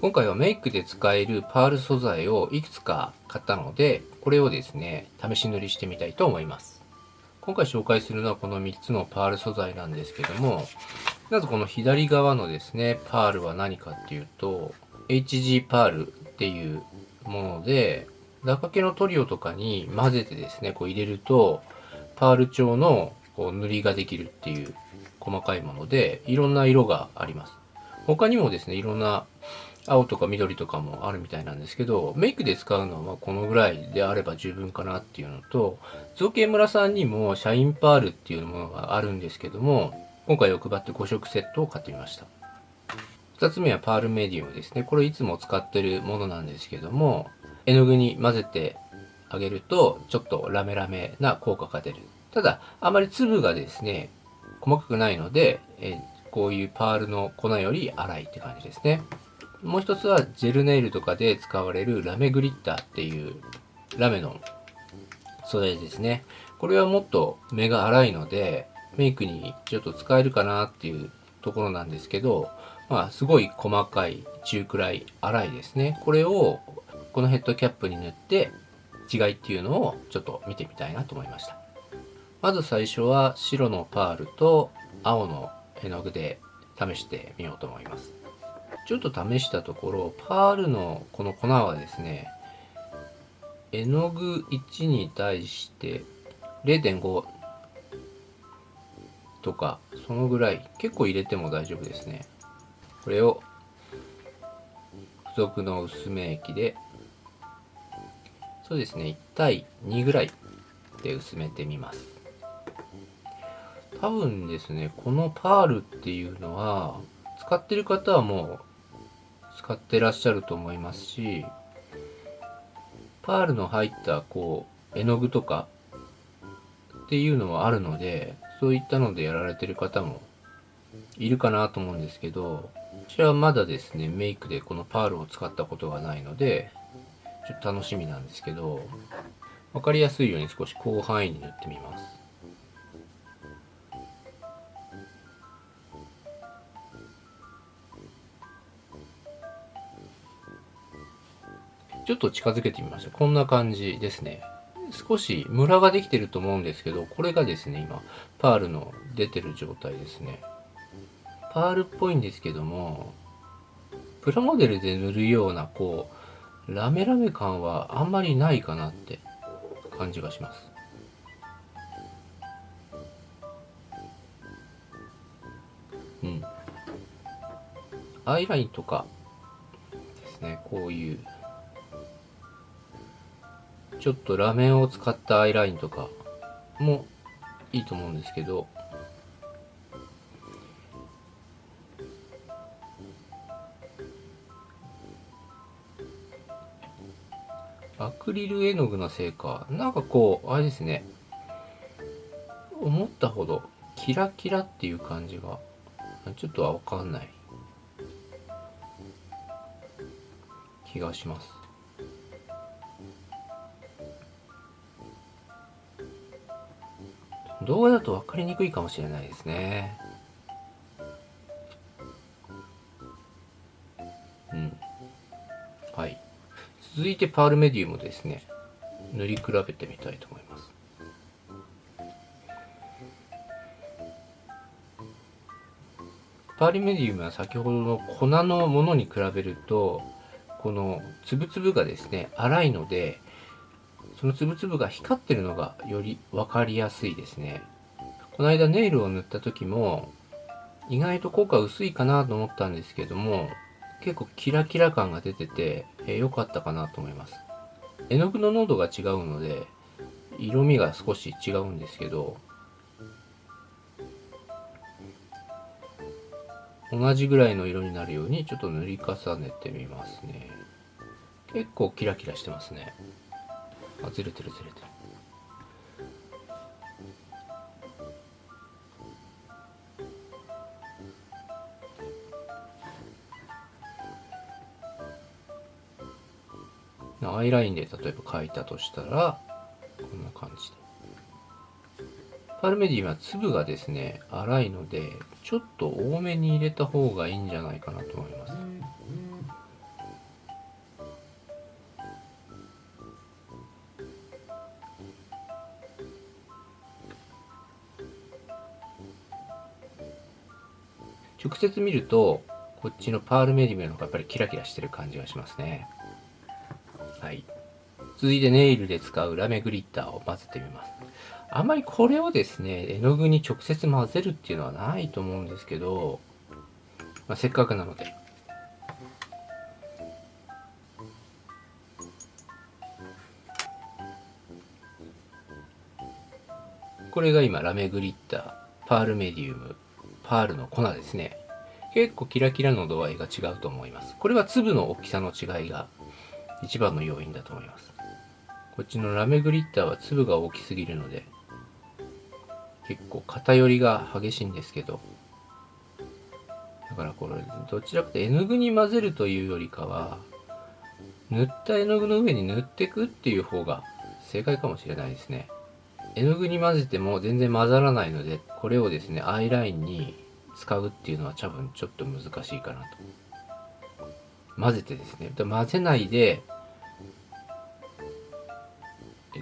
今回はメイクで使えるパール素材をいくつか買ったので、これをですね、試し塗りしてみたいと思います。今回紹介するのはこの3つのパール素材なんですけども、まずこの左側のですね、パールは何かっていうと、HG パールっていうもので、ラカケのトリオとかに混ぜてですね、こう入れると、パール調のこう塗りができるっていう細かいもので、いろんな色があります。他にもですね、いろんな青とか緑とかもあるみたいなんですけど、メイクで使うのはこのぐらいであれば十分かなっていうのと、造形村さんにもシャインパールっていうものがあるんですけども、今回欲張って5色セットを買ってみました。2つ目はパールメディウムですね。これいつも使ってるものなんですけども、絵の具に混ぜてあげると、ちょっとラメラメな効果が出る。ただ、あまり粒がですね、細かくないので、こういうパールの粉より粗いって感じですね。もう一つはジェルネイルとかで使われるラメグリッターっていうラメの素材ですね。これはもっと目が粗いので、メイクにちょっと使えるかなっていうところなんですけど、まあすごい細かい中くらい粗いですね。これをこのヘッドキャップに塗って違いっていうのをちょっと見てみたいなと思いました。まず最初は白のパールと青の絵の具で試してみようと思います。ちょっと試したところ、パールのこの粉はですね、絵の具1に対して0.5とか、そのぐらい、結構入れても大丈夫ですね。これを付属の薄め液で、そうですね、1対2ぐらいで薄めてみます。多分ですね、このパールっていうのは、使ってる方はもう使ってらっしゃると思いますし、パールの入ったこう絵の具とかっていうのはあるので、そういったのでやられてる方もいるかなと思うんですけど、私はまだですね、メイクでこのパールを使ったことがないので、ちょっと楽しみなんですけど、わかりやすいように少し広範囲に塗ってみます。ちょっと近づけてみました。こんな感じですね。少しムラができてると思うんですけど、これがですね、今、パールの出てる状態ですね。パールっぽいんですけども、プラモデルで塗るような、こう、ラメラメ感はあんまりないかなって感じがします。うん。アイラインとかですね、こういう、ちょっとラメを使ったアイラインとかもいいと思うんですけど、アクリル絵の具のせいか、なんかこう、あれですね、思ったほどキラキラっていう感じが、ちょっとわかんない気がします。動画だと分かりにくいかもしれないですね。うん。はい。続いてパールメディウムですね。塗り比べてみたいと思います。パールメディウムは先ほどの粉のものに比べると、この粒々がですね、粗いので、その粒々が光ってるのがより分かりやすいですね。この間ネイルを塗った時も、意外と効果薄いかなと思ったんですけども、結構キラキラ感が出てて、良かったかなと思います。絵の具の濃度が違うので、色味が少し違うんですけど、同じぐらいの色になるようにちょっと塗り重ねてみますね。結構キラキラしてますね。あ、ずれてるずれてる。アイラインで例えば描いたとしたら、こんな感じで。パルメディは粒がですね、粗いので、ちょっと多めに入れた方がいいんじゃないかなと思います。直接見るとこっちのパールメディウムの方がやっぱりキラキラしてる感じがしますね。はい。続いてネイルで使うラメグリッターを混ぜてみます。あんまりこれをですね、絵の具に直接混ぜるっていうのはないと思うんですけど、せっかくなので。これが今ラメグリッター、パールメディウム、パールの粉ですね。結構キラキラの度合いが違うと思います。これは粒の大きさの違いが一番の要因だと思います。こっちのラメグリッターは粒が大きすぎるので結構偏りが激しいんですけど、だからこれどちらかというと絵の具に混ぜるというよりかは塗った絵の具の上に塗っていくっていう方が正解かもしれないですね。絵の具に混ぜても全然混ざらないので、これをですねアイラインに使うっていうのは多分ちょっと難しいかなと。混ぜてですね、混ぜないで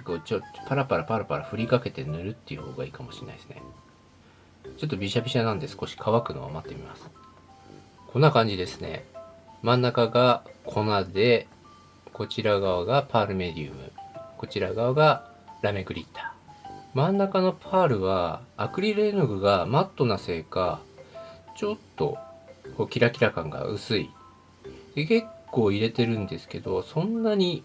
こうパラパラパラパラ振りかけて塗るっていう方がいいかもしれないですね。ちょっとビシャビシャなんで少し乾くのを待ってみます。こんな感じですね。真ん中が粉で、こちら側がパールメディウム、こちら側がラメグリッター。真ん中のパールはアクリル絵の具がマットなせいかちょっとこうキラキラ感が薄い。で結構入れてるんですけど、そんなに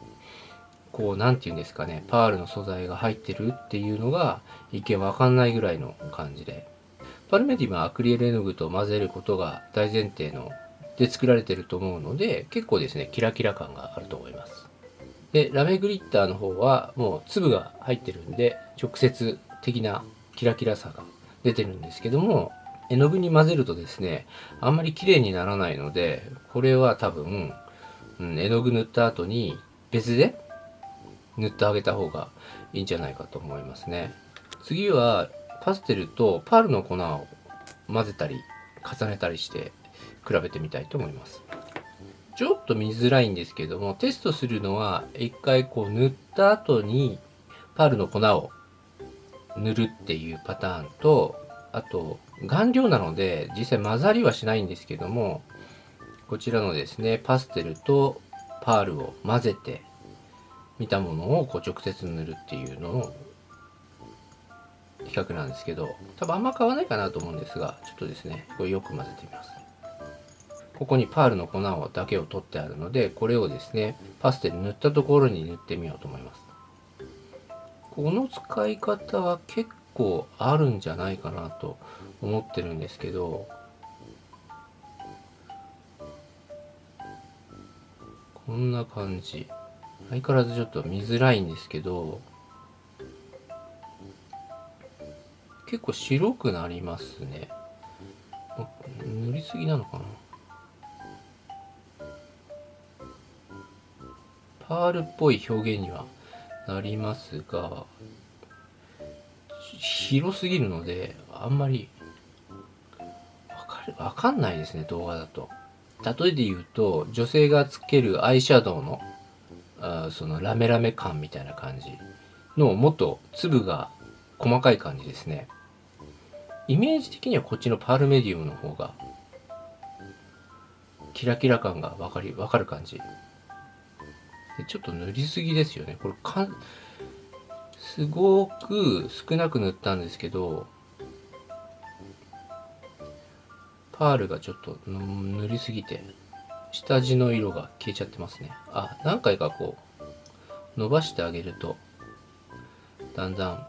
こうなんていうんですかね、パールの素材が入ってるっていうのが一見わかんないぐらいの感じで、パルメディはアクリル絵の具と混ぜることが大前提ので作られてると思うので、結構ですねキラキラ感があると思います。でラメグリッターの方はもう粒が入ってるんで直接的なキラキラさが出てるんですけども、絵の具に混ぜるとですねあんまり綺麗にならないので、これは多分、絵の具塗った後に別で塗ってあげた方がいいんじゃないかと思いますね。次はパステルとパールの粉を混ぜたり重ねたりして比べてみたいと思います。ちょっと見づらいんですけども、テストするのは一回こう塗った後にパールの粉を塗るっていうパターンと、あと顔料なので実際混ざりはしないんですけども、こちらのですねパステルとパールを混ぜて見たものをこう直接塗るっていうのを比較なんですけど、多分あんま変わらないかなと思うんですが、ちょっとですねこれよく混ぜてみます。ここにパールの粉だけを取ってあるので、これをですねパステル塗ったところに塗ってみようと思います。この使い方は結構あるんじゃないかなと思ってるんですけど、こんな感じ。相変わらずちょっと見づらいんですけど、結構白くなりますね。塗りすぎなのかな。パールっぽい表現にはなりますが、広すぎるのであんまりわかんないですね、動画だと。例えで言うと女性がつけるアイシャドウのそのラメラメ感みたいな感じのもっと粒が細かい感じですね。イメージ的にはこっちのパールメディウムの方がキラキラ感がわかる感じで、ちょっと塗りすぎですよねこれ。すごく少なく塗ったんですけど、パールがちょっと塗りすぎて下地の色が消えちゃってますね。何回かこう伸ばしてあげるとだんだん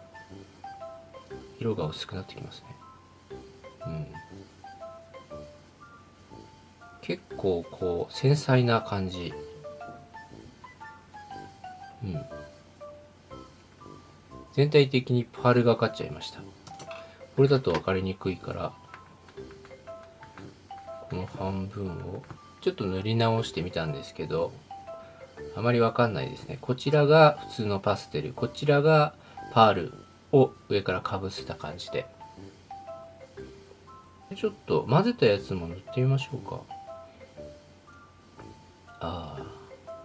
色が薄くなってきますね。結構こう繊細な感じ。全体的にパールがかっちゃいました。これだと分かりにくいからこの半分をちょっと塗り直してみたんですけど、あまり分かんないですね。こちらが普通のパステル、こちらがパールを上からかぶせた感じで、ちょっと混ぜたやつも塗ってみましょうか。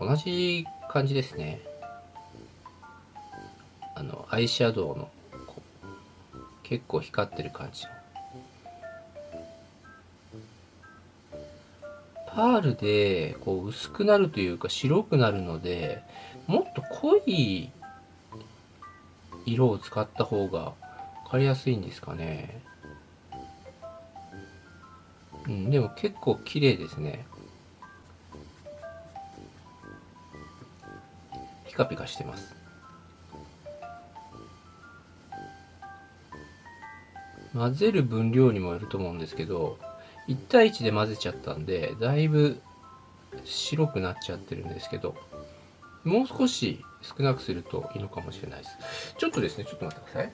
同じ感じですね。アイシャドウの結構光ってる感じ。パールでこう薄くなるというか白くなるので、もっと濃い色を使った方が分かりやすいんですかね。でも結構綺麗ですね。ピカピカしてます。混ぜる分量にもよると思うんですけど、1対1で混ぜちゃったんで、だいぶ白くなっちゃってるんですけど、もう少し少なくするといいのかもしれないです。ちょっとですね、ちょっと待ってください。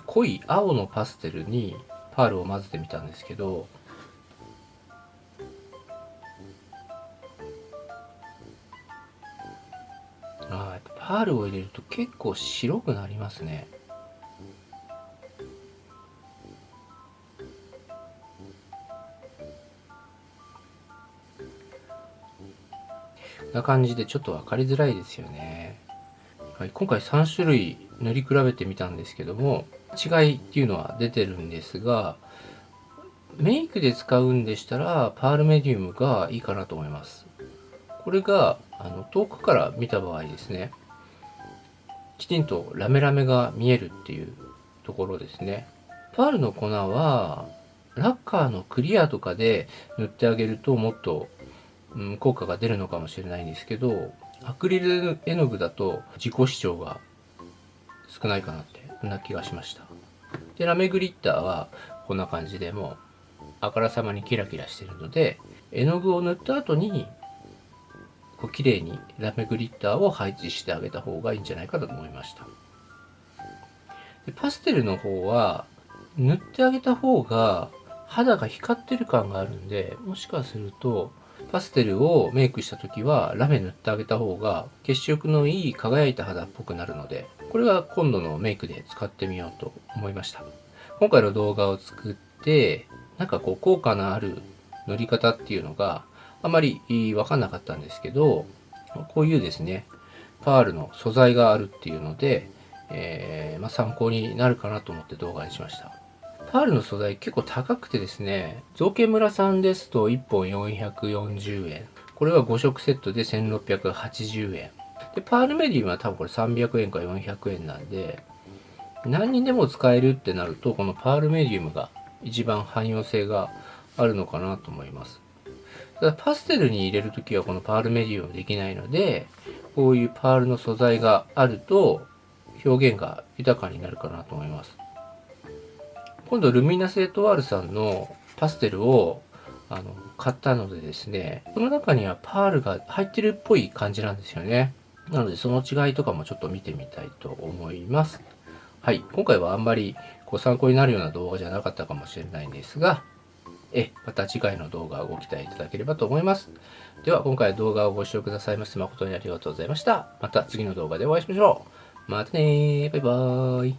濃い青のパステルにパールを混ぜてみたんですけど、やっぱパールを入れると結構白くなりますね。こんな感じでちょっと分かりづらいですよね。はい、今回3種類塗り比べてみたんですけども、違いっていうのは出てるんですが、メイクで使うんでしたらパールメディウムがいいかなと思います。これが遠くから見た場合ですね、きちんとラメラメが見えるっていうところですね。パールの粉はラッカーのクリアとかで塗ってあげるともっと、効果が出るのかもしれないんですけど、アクリル絵の具だと自己主張が少ないかなってそんな気がしました。でラメグリッターはこんな感じでもうあからさまにキラキラしてるので、絵の具を塗った後にこう綺麗にラメグリッターを配置してあげた方がいいんじゃないかと思いました。でパステルの方は塗ってあげた方が肌が光ってる感があるんで、もしかするとパステルをメイクした時はラメ塗ってあげた方が血色のいい輝いた肌っぽくなるので、これは今度のメイクで使ってみようと思いました。今回の動画を作ってなんかこう効果のある塗り方っていうのがあまり分かんなかったんですけど、こういうですねパールの素材があるっていうので、参考になるかなと思って動画にしました。パールの素材結構高くてですね、造形村さんですと1本440円。これは5色セットで1680円。で、パールメディウムは多分これ300円か400円なんで、何にでも使えるってなると、このパールメディウムが一番汎用性があるのかなと思います。ただパステルに入れるときはこのパールメディウムできないので、こういうパールの素材があると表現が豊かになるかなと思います。今度ルミナスエトワールさんのパステルを買ったのでですね、この中にはパールが入ってるっぽい感じなんですよね。なのでその違いとかもちょっと見てみたいと思います。はい、今回はあんまりご参考になるような動画じゃなかったかもしれないんですが、また次回の動画をご期待いただければと思います。では今回動画をご視聴くださいまして誠にありがとうございました。また次の動画でお会いしましょう。またねー。バイバーイ。